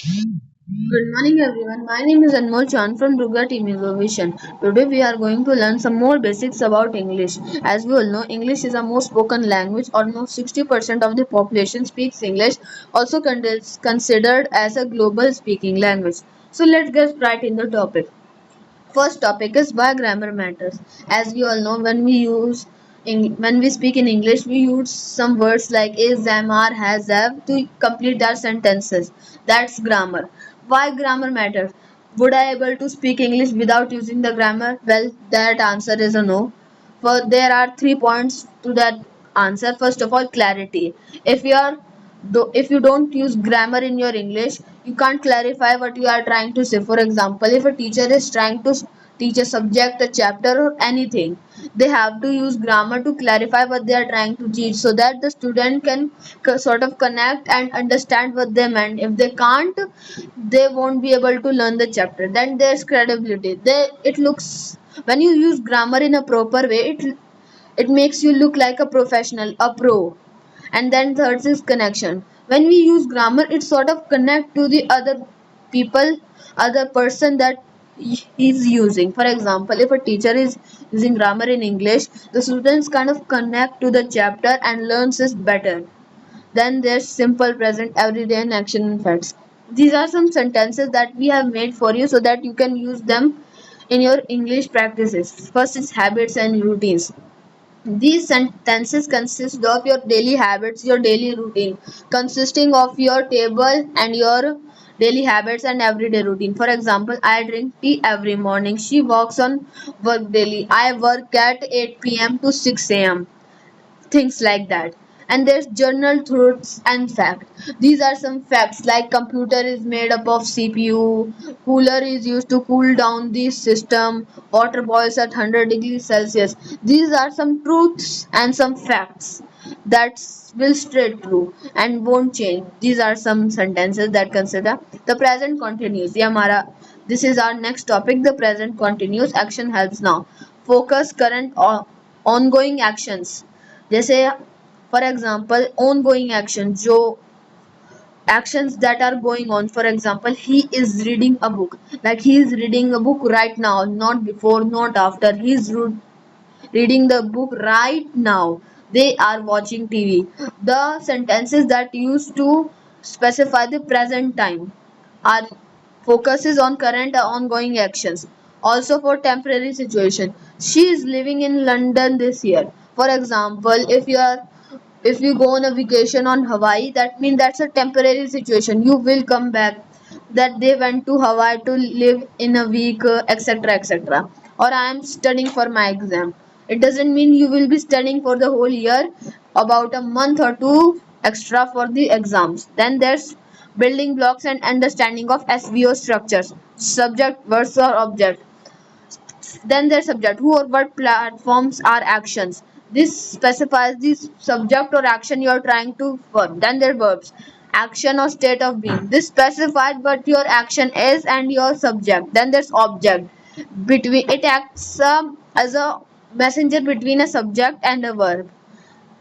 Good morning everyone. My name is Anmol Chan from Durga Team Innovation. Today we are going to learn some more basics about English. As we all know, English is a most spoken language. Almost 60% of the population speaks English, also considered as a global speaking language. So let's get right in the topic. First topic is why grammar matters. As we all know, when we speak in English, we use some words like is, am, are, has, have to complete our sentences. That's grammar. Why grammar matters? Would I able to speak English without using the grammar? Well, that answer is a no. For there are 3 points to that answer. First of all, clarity. If you are if you don't use grammar in your English, you can't clarify what you are trying to say. For example, if a teacher is trying to teach a subject, a chapter, or anything, they have to use grammar to clarify what they are trying to teach, so that the student can sort of connect and understand what they meant. If they can't, they won't be able to learn the chapter. Then there's credibility. It looks, when you use grammar in a proper way, it makes you look like a professional, a pro. And then third is connection. When we use grammar, it sort of connect to the other people, other person that is using. For example, if a teacher is using grammar in English, the students kind of connect to the chapter and learns it better. Then there's simple, present, everyday, and action and facts. These are some sentences that we have made for you so that you can use them in your English practices. First is habits and routines. These sentences consist of your daily habits, your daily routine, consisting of your table and your daily habits and everyday routine. For example, I drink tea every morning. She walks on work daily. I work at 8 p.m. to 6 a.m. Things like that. And there's journal truths and fact. These are some facts like computer is made up of CPU, cooler is used to cool down the system, water boils at 100 degrees Celsius. These are some truths and some facts that will stay true and won't change. These are some sentences that consider. The present continuous. This is our next topic. The present continuous. Action helps now. Focus current or ongoing actions. जैसे for example on going action, जो actions that are going on. For example, he is reading a book, like he is reading a book right now, not before, not after. He is reading the book right now. They are watching TV. The sentences that used to specify the present time are focuses on current or ongoing actions. Also for temporary situation, she is living in London this year. For example, if you go on a vacation on Hawaii, that means that's a temporary situation. You will come back. That they went to Hawaii to live in a week, etc., etc. Or I am studying for my exam. It doesn't mean you will be studying for the whole year, about a month or two extra for the exams. Then there's building blocks and understanding of SVO structures. Subject versus object. Then there's subject. Who or what platforms are actions. This specifies the subject or action you are trying to perform. Then there are verbs. Action or state of being. This specifies what your action is and your subject. Then there's object. Between it acts as a messenger between a subject and a verb.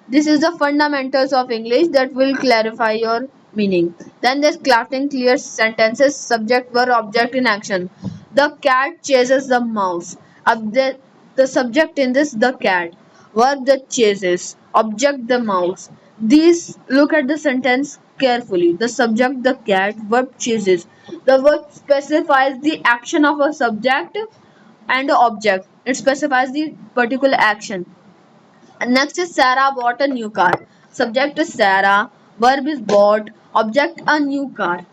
This is the fundamentals of English that will clarify your meaning. Then there's crafting clear sentences, subject, verb, object in action. The cat chases the mouse. The subject in this, the cat. Verb, the chases. Object, the mouse. These, look at the sentence carefully. The subject, the cat. Verb, chases. The verb specifies the action of a subject and the object. It specifies the particular action. And next is Sarah bought a new car. Subject is Sarah, verb is bought, object a new car.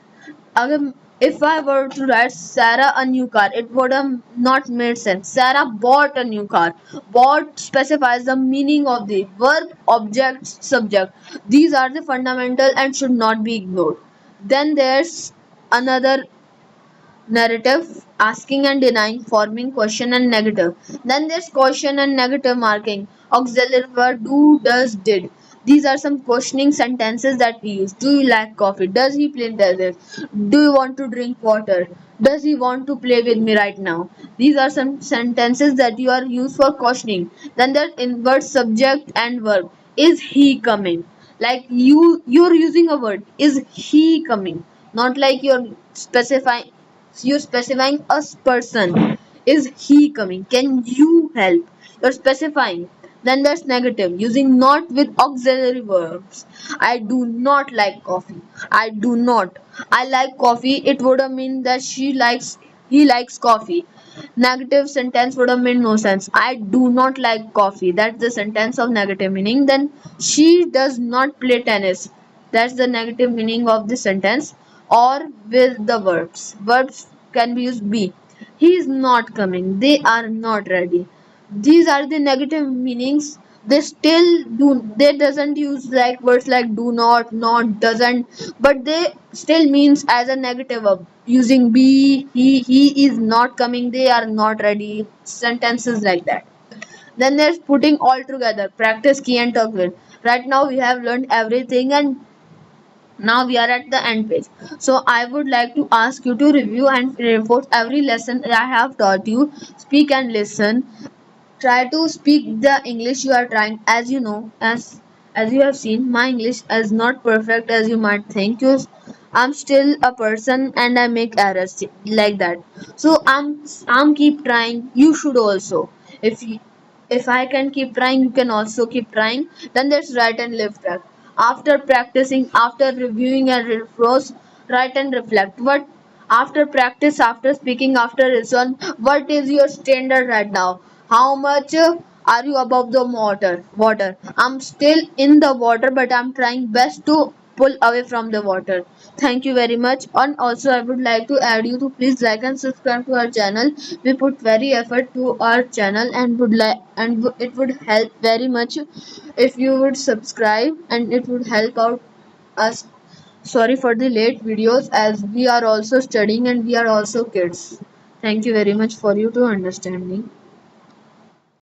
Again, if I were to write Sarah a new car, it would have not made sense. Sarah bought a new car. Bought specifies the meaning of the verb, object, subject. These are the fundamental and should not be ignored. Then there's another narrative, asking and denying, forming question and negative. Then there's question and negative marking, auxiliary verb, do, does, did. These are some questioning sentences that we use. Do you like coffee? Does he play desert? Do you want to drink water? Does he want to play with me right now? These are some sentences that you are used for questioning. Then there's invert subject and verb. Is he coming? Like you're using a word. Is he coming? not like you're specifying a person. Is he coming? Can you help? You're specifying. Then there's negative, using not with auxiliary verbs. I do not like coffee. I do not. I like coffee. It would have mean that he likes coffee. Negative sentence would have made no sense. I do not like coffee. That's the sentence of negative meaning. Then she does not play tennis. That's the negative meaning of the sentence. Or with the verbs. Verbs can be used be. He is not coming. They are not ready. These are the negative meanings. They still do. They doesn't use like words like do not, doesn't, but they still means as a negative verb using be, he is not coming. They are not ready. Sentences like that. Then there's putting all together. Practice key and talk with. Right now we have learned everything and now we are at the end page. So I would like to ask you to review and reinforce every lesson I have taught you. Speak and listen. Try to speak the English you are trying. As you know, as you have seen, my English is not perfect as you might think. I'm still a person and I make errors like that. So I'm keep trying. You should also. If I can keep trying, you can also keep trying. Then there's right and left track. After practicing, after reviewing and reinforce, write and reflect. What after practice, after speaking, after listen, what is your standard right now? How much are you above the water? I'm still in the water, but I'm trying best to pull away from the water. Thank you very much. And also I would like to add you to please like and subscribe to our channel. We put very effort to our channel and it would help very much if you would subscribe, and it would help out us. Sorry for the late videos, as we are also studying and we are also kids. Thank you very much for you to understanding.